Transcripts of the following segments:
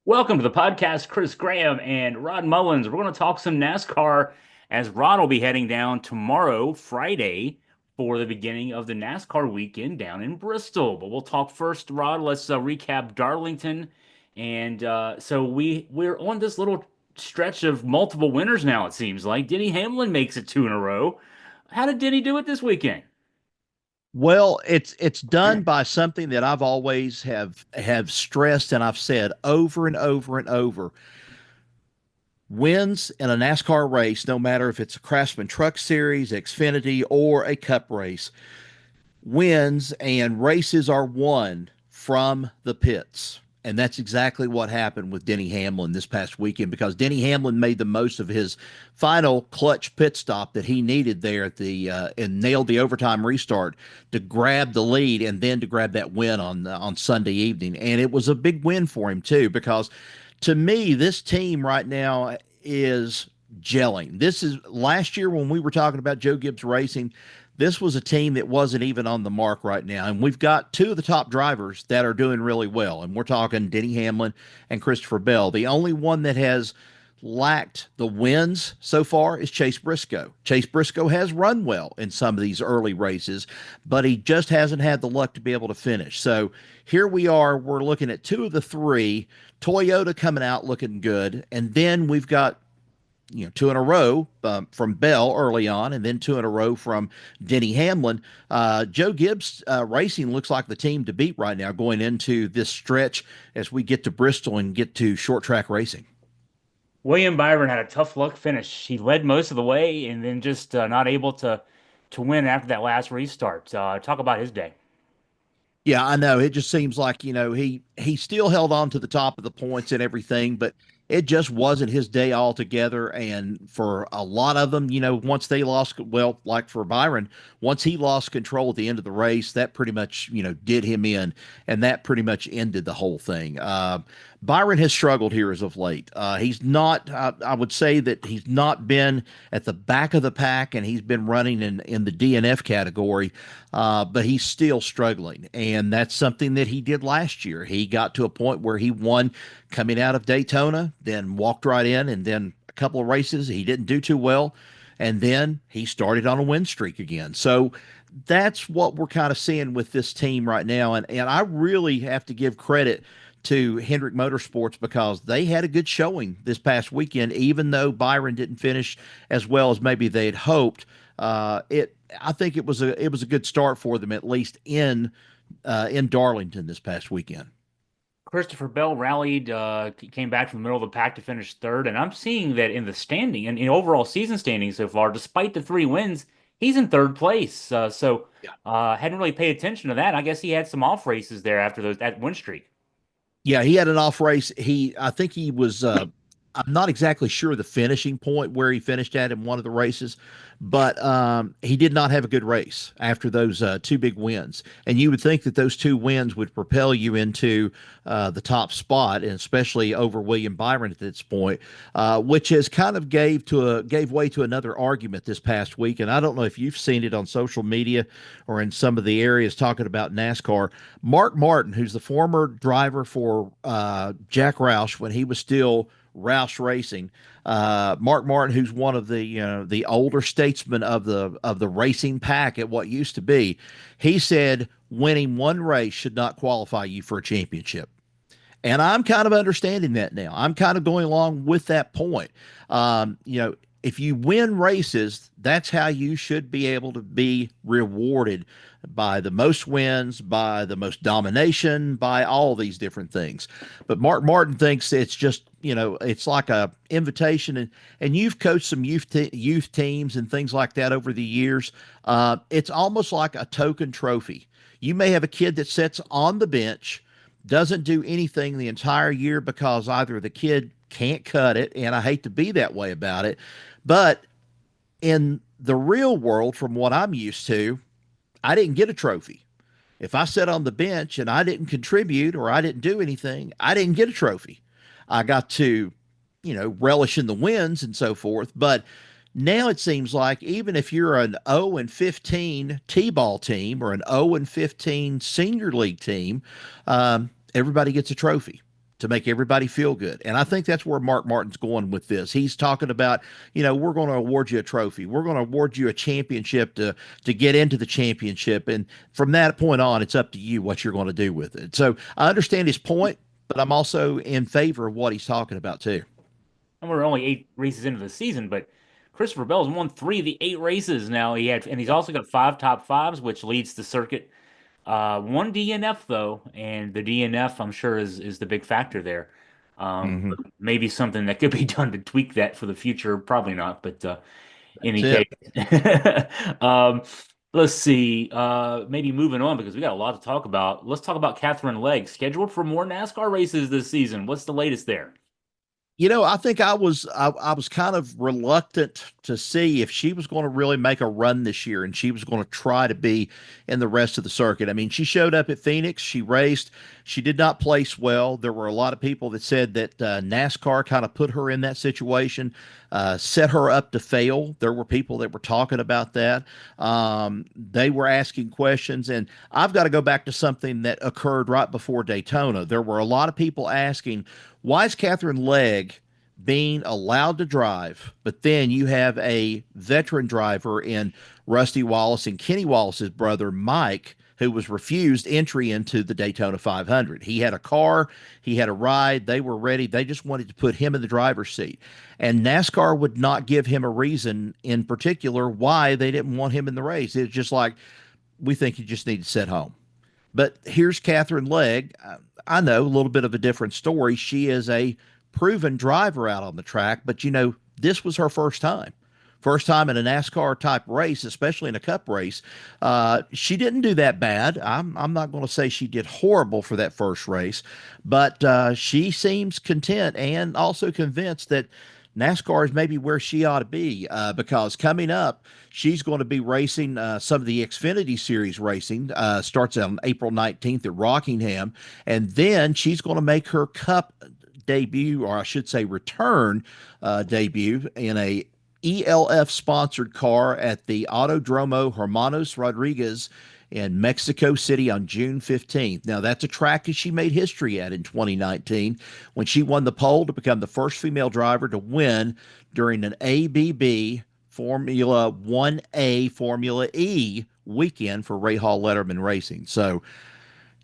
Welcome to the podcast, Chris Graham and Rod Mullins. We're going to talk some NASCAR as Rod will be heading down tomorrow, Friday, for the beginning of the NASCAR weekend down in Bristol. But we'll talk first, Rod. Let's recap Darlington. And we're on this little stretch of multiple winners now, it seems like. Denny Hamlin makes it two in a row. How did Denny do it this weekend? Well, it's done by something that I've always have stressed and I've said over and over and over. Wins in a NASCAR race, no matter if it's a Craftsman Truck Series, Xfinity, or a Cup race, wins and races are won from the pits. And that's exactly what happened with Denny Hamlin this past weekend because Denny Hamlin made the most of his final clutch pit stop that he needed there at and nailed the overtime restart to grab the lead and then to grab that win on Sunday evening. And it was a big win for him too because to me this team right now is gelling. This is last year when we were talking about Joe Gibbs Racing, this was a team that wasn't even on the mark right now. And we've got two of the top drivers that are doing really well. And we're talking Denny Hamlin and Christopher Bell. The only one that has lacked the wins so far is Chase Briscoe. Chase Briscoe has run well in some of these early races, but he just hasn't had the luck to be able to finish. So here we are. We're looking at two of the three. Toyota coming out looking good. And then we've got two in a row from Bell early on, and then two in a row from Denny Hamlin. Joe Gibbs Racing looks like the team to beat right now going into this stretch as we get to Bristol and get to short track racing. William Byron had a tough luck finish. He led most of the way and then just not able to win after that last restart. Talk about his day. Yeah, I know. It just seems like, he still held on to the top of the points and everything, but it just wasn't his day altogether. And for a lot of them, once they lost, well, like for Byron, once he lost control at the end of the race, that pretty much, did him in, and that pretty much ended the whole thing. Byron has struggled here as of late. He's not, I would say that he's not been at the back of the pack and he's been running in the DNF category, but he's still struggling. And that's something that he did last year. He got to a point where he won coming out of Daytona, then walked right in, and then a couple of races he didn't do too well. And then he started on a win streak again. So that's what we're kind of seeing with this team right now. And I really have to give credit to Hendrick Motorsports because they had a good showing this past weekend, even though Byron didn't finish as well as maybe they had hoped. It I think it was a good start for them at least in Darlington this past weekend. Christopher Bell rallied, came back from the middle of the pack to finish third, and I'm seeing that in the standing and in overall season standing so far, despite the three wins, he's in third place. Hadn't really paid attention to that. I guess he had some off races there after that win streak. Yeah, he had an off race. I think he was. I'm not exactly sure the finishing point where he finished at in one of the races, but he did not have a good race after those two big wins. And you would think that those two wins would propel you into the top spot, and especially over William Byron at this point, which has kind of gave way to another argument this past week. And I don't know if you've seen it on social media or in some of the areas talking about NASCAR. Mark Martin, who's the former driver for Jack Roush when he was still Roush Racing. Mark Martin, who's one of the older statesmen of the racing pack at what used to be, he said winning one race should not qualify you for a championship. And I'm kind of understanding that now. I'm kind of going along with that point. If you win races, that's how you should be able to be rewarded by the most wins, by the most domination, by all these different things. But Mark Martin thinks it's just, it's like a invitation. And you've coached some youth teams and things like that over the years. It's almost like a token trophy. You may have a kid that sits on the bench, doesn't do anything the entire year because either the kid can't cut it, and I hate to be that way about it, but in the real world, from what I'm used to, I didn't get a trophy. If I sat on the bench and I didn't contribute or I didn't do anything, I didn't get a trophy. I got to, relish in the wins and so forth. But now it seems like even if you're an 0 and 15 T-ball team or an 0 and 15 senior league team, everybody gets a trophy. to make everybody feel good. And I think that's where Mark Martin's going with this. He's talking about, we're going to award you a trophy. We're going to award you a championship to get into the championship. And from that point on, it's up to you what you're going to do with it. So I understand his point, but I'm also in favor of what he's talking about too. And we're only 8 races into the season, but Christopher Bell's won 3 of the 8 races now. And he's also got 5 top 5s, which leads the circuit. One DNF though, and the DNF I'm sure is the big factor there. Hmm. But maybe something that could be done to tweak that for the future. Probably not, but any That's case, it. um, let's see. Maybe moving on because we got a lot to talk about. Let's talk about Catherine Legg, scheduled for more NASCAR races this season. What's the latest there? I think I was kind of reluctant to see if she was going to really make a run this year and she was going to try to be in the rest of the circuit. I mean, she showed up at Phoenix, she raced, she did not place well. There were a lot of people that said that NASCAR kind of put her in that situation, set her up to fail. There were people that were talking about that. They were asking questions, and I've got to go back to something that occurred right before Daytona. There were a lot of people asking, why is Catherine Legg being allowed to drive, but then you have a veteran driver in Rusty Wallace and Kenny Wallace's brother, Mike, who was refused entry into the Daytona 500. He had a car, he had a ride, they were ready. They just wanted to put him in the driver's seat. And NASCAR would not give him a reason in particular why they didn't want him in the race. It's just like, we think you just need to sit home. But here's Catherine Legg. I know a little bit of a different story. She is a proven driver out on the track, but this was her first time. First time in a NASCAR type race, especially in a cup race. She didn't do that bad. I'm not going to say she did horrible for that first race, but she seems content and also convinced that NASCAR is maybe where she ought to be because coming up, she's going to be racing some of the Xfinity Series racing. Starts on April 19th at Rockingham, and then she's going to make her Cup debut, or I should say, return debut in a ELF sponsored car at the Autodromo Hermanos Rodriguez in Mexico City on June 15th. Now, that's a track that she made history at in 2019 when she won the pole to become the first female driver to win during an ABB Formula 1A Formula E weekend for Ray Hall Letterman Racing. So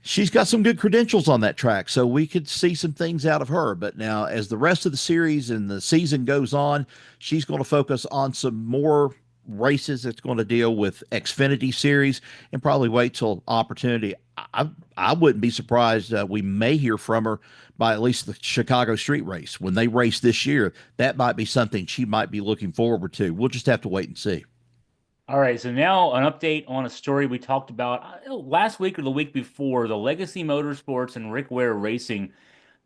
she's got some good credentials on that track, so we could see some things out of her. But now, as the rest of the series and the season goes on, she's going to focus on some more races that's going to deal with Xfinity Series and probably wait till opportunity. I wouldn't be surprised we may hear from her by at least the Chicago Street Race when they race this year. That might be something she might be looking forward to. We'll just have to wait and see. All right, so now an update on a story we talked about last week or the week before. The Legacy Motorsports and Rick Ware Racing,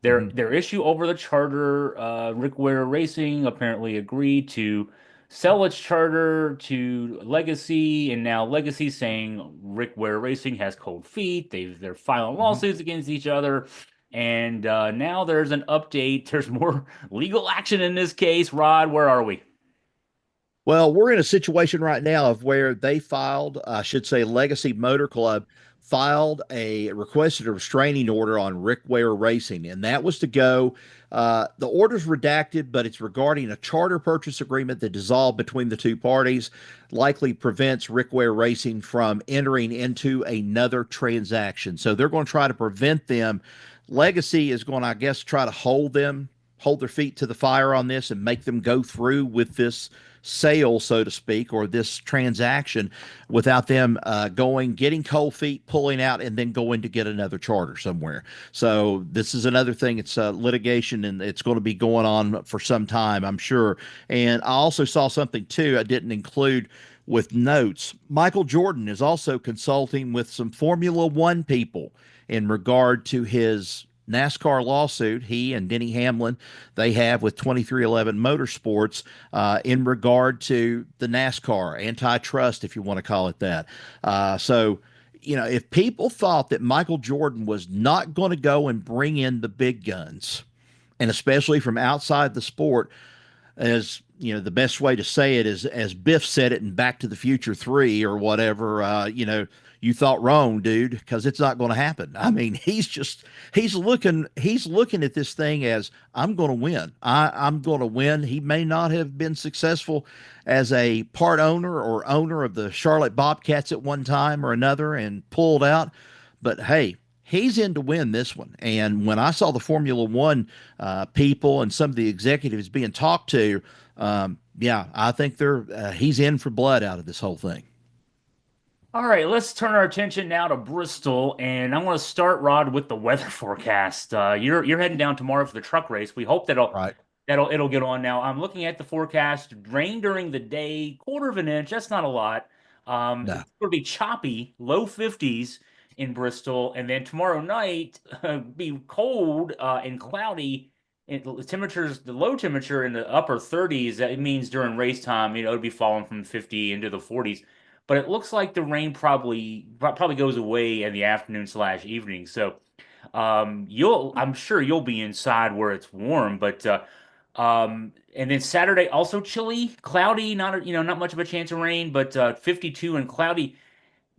their Mhm. their issue over the charter. Rick Ware Racing apparently agreed to sell its charter to Legacy, and now Legacy saying Rick Ware Racing has cold feet. They're filing Mhm. lawsuits against each other, and now there's an update. There's more legal action in this case. Rod, where are we? Well, we're in a situation right now of where they filed, I should say, Legacy Motor Club filed a requested a restraining order on Rick Ware Racing, and that was to go. The order's redacted, but it's regarding a charter purchase agreement that dissolved between the two parties, likely prevents Rick Ware Racing from entering into another transaction. So they're going to try to prevent them. Legacy is going to, I guess, try to hold their feet to the fire on this and make them go through with this sale, so to speak, or this transaction without them getting cold feet, pulling out, and then going to get another charter somewhere. So this is another thing. It's litigation, and it's going to be going on for some time, I'm sure. And I also saw something too I didn't include with notes. Michael Jordan is also consulting with some Formula One people in regard to his NASCAR lawsuit he and Denny Hamlin they have with 2311 Motorsports in regard to the NASCAR antitrust, if you want to call it that. If people thought that Michael Jordan was not going to go and bring in the big guns, and especially from outside the sport, as the best way to say it is, as Biff said it in Back to the Future 3 or whatever, you thought wrong, dude, because it's not going to happen. I mean, he's looking at this thing as, I'm going to win. I'm going to win. He may not have been successful as a part owner or owner of the Charlotte Bobcats at one time or another and pulled out, but hey, he's in to win this one. And when I saw the Formula One people and some of the executives being talked to, yeah, I think he's in for blood out of this whole thing. All right, let's turn our attention now to Bristol, and I'm going to start, Rod, with the weather forecast. You're heading down tomorrow for the truck race. We hope Right. it'll get on now. I'm looking at the forecast. Rain during the day, quarter of an inch. That's not a lot. No. It's going to be choppy, low 50s in Bristol, and then tomorrow night be cold and cloudy. The low temperature in the upper 30s. That means during race time, it'll be falling from 50 into the 40s. But it looks like the rain probably goes away in the afternoon slash evening. So I'm sure you'll be inside where it's warm, but and then Saturday also chilly, cloudy, not much of a chance of rain, but 52 and cloudy.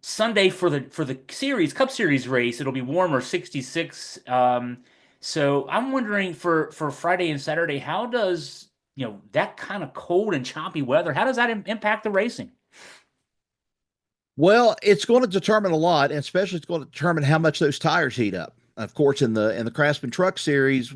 Sunday for the series Cup Series race, it'll be warmer, 66. So I'm wondering for Friday and Saturday, how does that kind of cold and choppy weather, how does that impact the racing? Well, it's going to determine a lot, and especially it's going to determine how much those tires heat up. Of course, in the Craftsman Truck Series,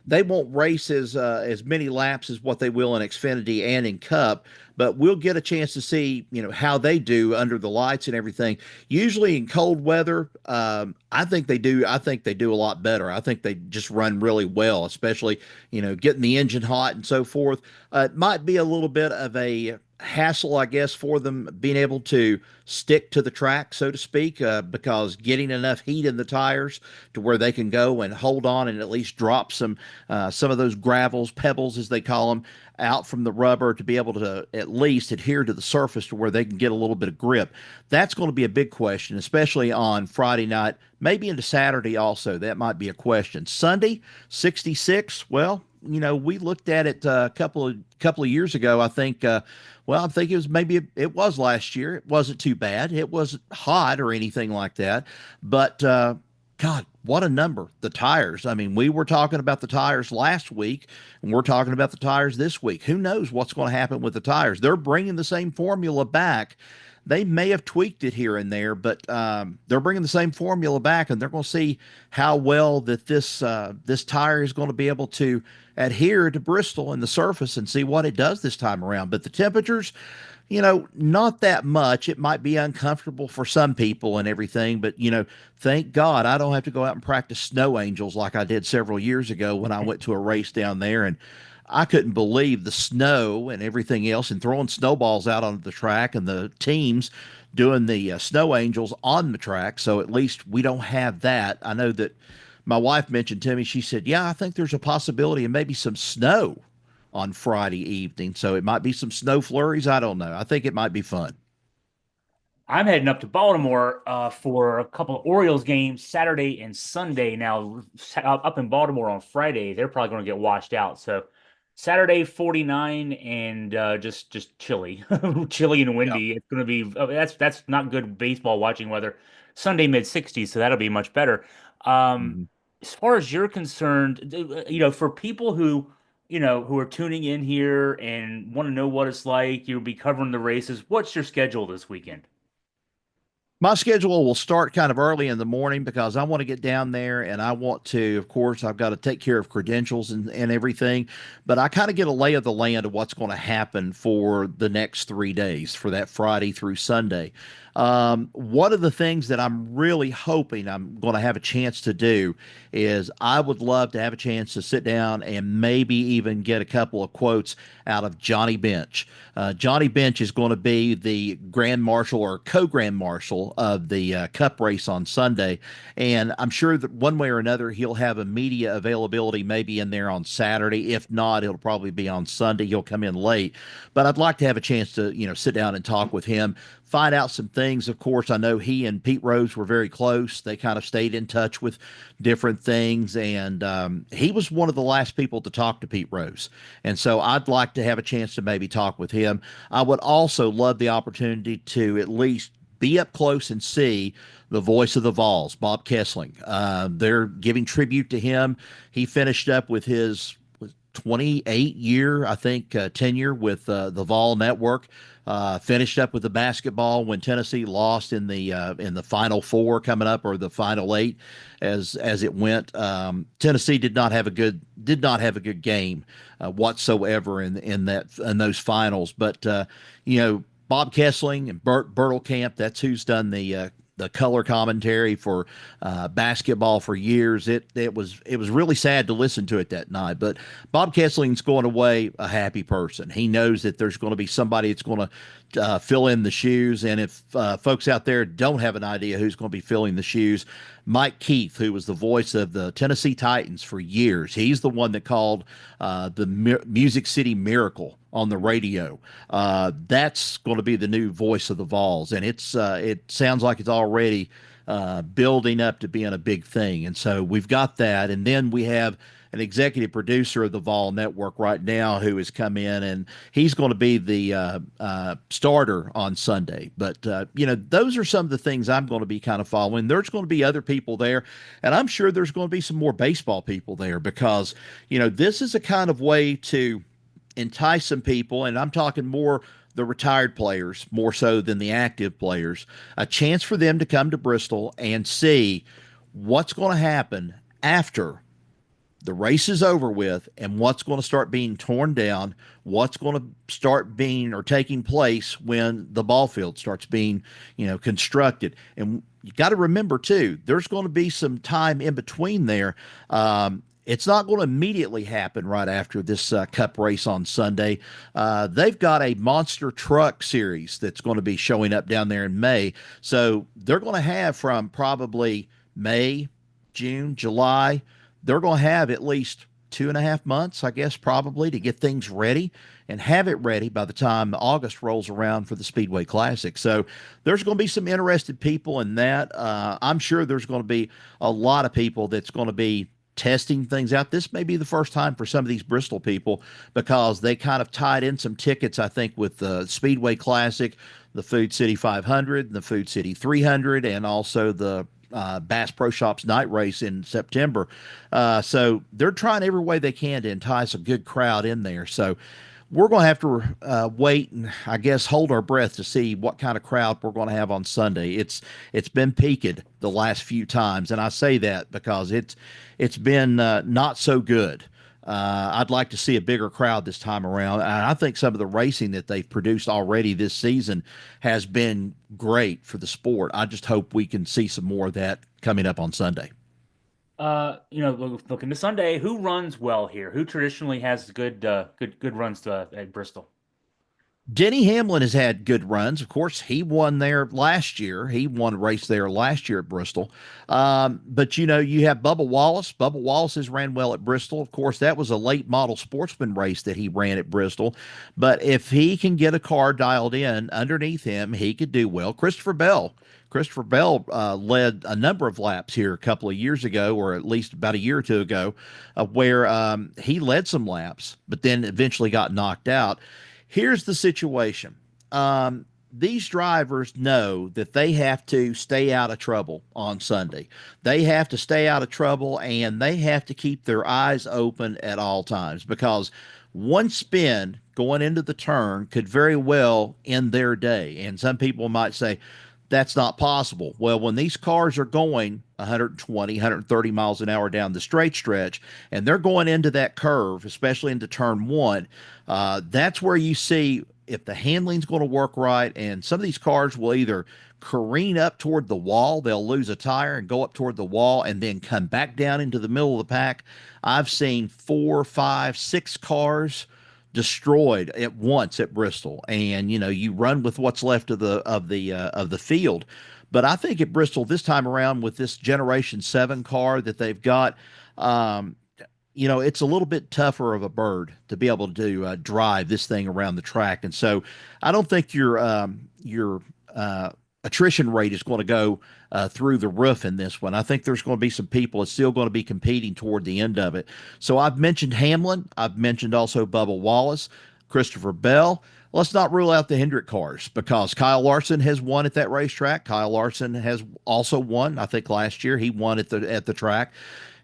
they won't race as many laps as what they will in Xfinity and in Cup, but we'll get a chance to see how they do under the lights and everything. Usually in cold weather, I think they do. I think they do a lot better. I think they just run really well, especially getting the engine hot and so forth. It might be a little bit of a hassle, I guess, for them being able to stick to the track, so to speak, because getting enough heat in the tires to where they can go and hold on and at least drop some of those gravels, pebbles as they call them, out from the rubber to be able to at least adhere to the surface to where they can get a little bit of grip. That's going to be a big question, especially on Friday night, maybe into Saturday also. That might be a question. Sunday, 66. Well, we looked at it a couple of years ago. I think. Well, I think it was last year. It wasn't too bad. It wasn't hot or anything like that, but God, what a number. The tires. I mean, we were talking about the tires last week, and we're talking about the tires this week. Who knows what's going to happen with the tires? They're bringing the same formula back. They may have tweaked it here and there, but they're bringing the same formula back, and they're going to see how well that this tire is going to be able to adhere to Bristol and the surface and see what it does this time around. But the temperatures, not that much. It might be uncomfortable for some people and everything, but thank God I don't have to go out and practice snow angels like I did several years ago when I went to a race down there, and I couldn't believe the snow and everything else and throwing snowballs out on the track and the teams doing the snow angels on the track. So at least we don't have that. I know that my wife mentioned to me, she said, yeah, I think there's a possibility of maybe some snow on Friday evening. So it might be some snow flurries. I don't know. I think it might be fun. I'm heading up to Baltimore for a couple of Orioles games Saturday and Sunday. Now, up in Baltimore on Friday, they're probably going to get washed out. So, Saturday 49 and just chilly, chilly and Yeah. windy. It's going to be that's not good baseball watching weather. Sunday mid 60s, so that'll be much better. Um, Mhm. as far as you're concerned, for people who are tuning in here and want to know what it's like, you'll be covering the races. What's your schedule this weekend? My schedule will start kind of early in the morning because I want to get down there and I want to, of course, I've got to take care of credentials and everything, but I kind of get a lay of the land of what's going to happen for the next 3 days, for that Friday through Sunday. One of the things that I'm really hoping I'm going to have a chance to do is I would love to have a chance to sit down and maybe even get a couple of quotes out of Johnny Bench. Johnny Bench is going to be the Grand Marshal or Co-Grand Marshal of the Cup race on Sunday, and I'm sure that one way or another he'll have a media availability maybe in there on Saturday. If not, it'll probably be on Sunday. He'll come in late, but I'd like to have a chance to sit down and talk with him, find out some things things. Of course, I know he and Pete Rose were very close. They kind of stayed in touch with different things, and he was one of the last people to talk to Pete Rose. And so I'd like to have a chance to maybe talk with him. I would also love the opportunity to at least be up close and see the voice of the Vols, Bob Kessling. They're giving tribute to him. He finished up with his 28-year, I think, tenure with the Vol Network. Finished up with the basketball when Tennessee lost in the Final Four coming up, or the Final Eight, as it went. Tennessee did not have a good game whatsoever in those finals. But Bob Kessling and Bert Bertelkamp, that's who's done the color commentary for basketball for years. It was really sad to listen to it that night. But Bob Kessling's going away a happy person. He knows that there's going to be somebody that's going to fill in the shoes. And if folks out there don't have an idea who's going to be filling the shoes, Mike Keith, who was the voice of the Tennessee Titans for years, he's the one that called the Music City Miracle on the radio. That's going to be the new voice of the Vols, and it sounds like it's already building up to being a big thing. And so we've got that, and then we have an executive producer of the Vol Network right now who has come in, and he's going to be the starter on Sunday. But those are some of the things I'm going to be kind of following. There's going to be other people there, and I'm sure there's going to be some more baseball people there, because this is a kind of way to entice some people, and I'm talking more the retired players more so than the active players, a chance for them to come to Bristol and see what's going to happen after the race is over with, and what's going to start being torn down, what's going to start being or taking place when the ball field starts being constructed. And you got to remember too, there's going to be some time in between there. It's not going to immediately happen right after this Cup race on Sunday. They've got a monster truck series that's going to be showing up down there in May. So they're going to have from probably May, June, July, they're going to have at least 2.5 months, I guess, probably, to get things ready and have it ready by the time August rolls around for the Speedway Classic. So there's going to be some interested people in that. I'm sure there's going to be a lot of people that's going to be testing things out. This may be the first time for some of these Bristol people, because they kind of tied in some tickets, I think, with the Speedway Classic, the Food City 500, the Food City 300, and also the Bass Pro Shops night race in September. So they're trying every way they can to entice a good crowd in there. So we're going to have to wait and, I guess, hold our breath to see what kind of crowd we're going to have on Sunday. It's been peaked the last few times, and I say that because it's been not so good. I'd like to see a bigger crowd this time around. And I think some of the racing that they've produced already this season has been great for the sport. I just hope we can see some more of that coming up on Sunday. Looking to Sunday, who runs well here? Who traditionally has good runs at Bristol? Denny Hamlin has had good runs. Of course, he won there last year. He won a race there last year at Bristol. But you have Bubba Wallace. Bubba Wallace has ran well at Bristol. Of course, that was a late model sportsman race that he ran at Bristol. But if he can get a car dialed in underneath him, he could do well. Christopher Bell. Christopher Bell led a number of laps here a couple of years ago, or at least about a year or two ago, where he led some laps, but then eventually got knocked out. Here's the situation. These drivers know that they have to stay out of trouble on Sunday. They have to stay out of trouble, and they have to keep their eyes open at all times, because one spin going into the turn could very well end their day. And some people might say, that's not possible. Well, when these cars are going 120, 130 miles an hour down the straight stretch, and they're going into that curve, especially into turn one, that's where you see if the handling's going to work right. And some of these cars will either careen up toward the wall, they'll lose a tire and go up toward the wall and then come back down into the middle of the pack. I've seen 4, 5, 6 cars destroyed at once at Bristol, and you run with what's left of the field. But I think at Bristol this time around, with this Generation 7 car that they've got, it's a little bit tougher of a bird to be able to drive this thing around the track. And so I don't think your attrition rate is going to go through the roof in this one. I think there's going to be some people that's still going to be competing toward the end of it. So I've mentioned Hamlin. I've mentioned also Bubba Wallace, Christopher Bell. Let's not rule out the Hendrick cars because Kyle Larson has won at that racetrack. Kyle Larson has also won. I think last year he won at the track.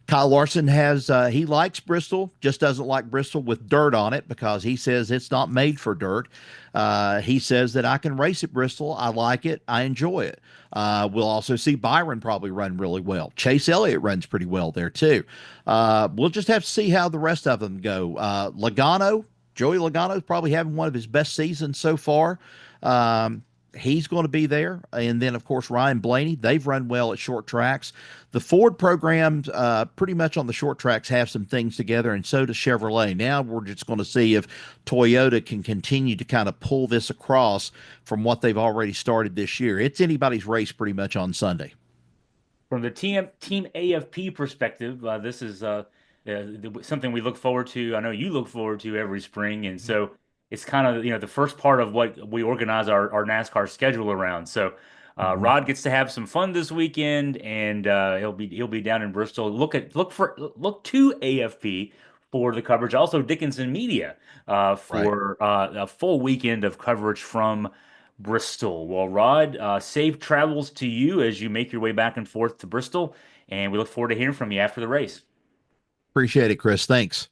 Kyle Larson has he likes Bristol, just doesn't like Bristol with dirt on it because he says it's not made for dirt. He says that I can race at Bristol. I like it. I enjoy it. We'll also see Byron probably run really well. Chase Elliott runs pretty well there too. We'll just have to see how the rest of them go. Joey Logano is probably having one of his best seasons so far. Um, he's going to be there. And then, of course, Ryan Blaney. They've run well at short tracks. The Ford programs, pretty much on the short tracks, have some things together, and so does Chevrolet. Now we're just going to see if Toyota can continue to kind of pull this across from what they've already started this year. It's anybody's race pretty much on Sunday. From the team AFP perspective, this is something we look forward to. I know you look forward to every spring, and so it's kind of the first part of what we organize our NASCAR schedule around. So Mhm. Rod gets to have some fun this weekend, and he'll be down in Bristol. Look to AFP for the coverage. Also, Dickinson Media Right. for a full weekend of coverage from Bristol. Well, Rod, safe travels to you as you make your way back and forth to Bristol, and we look forward to hearing from you after the race. Appreciate it, Chris. Thanks.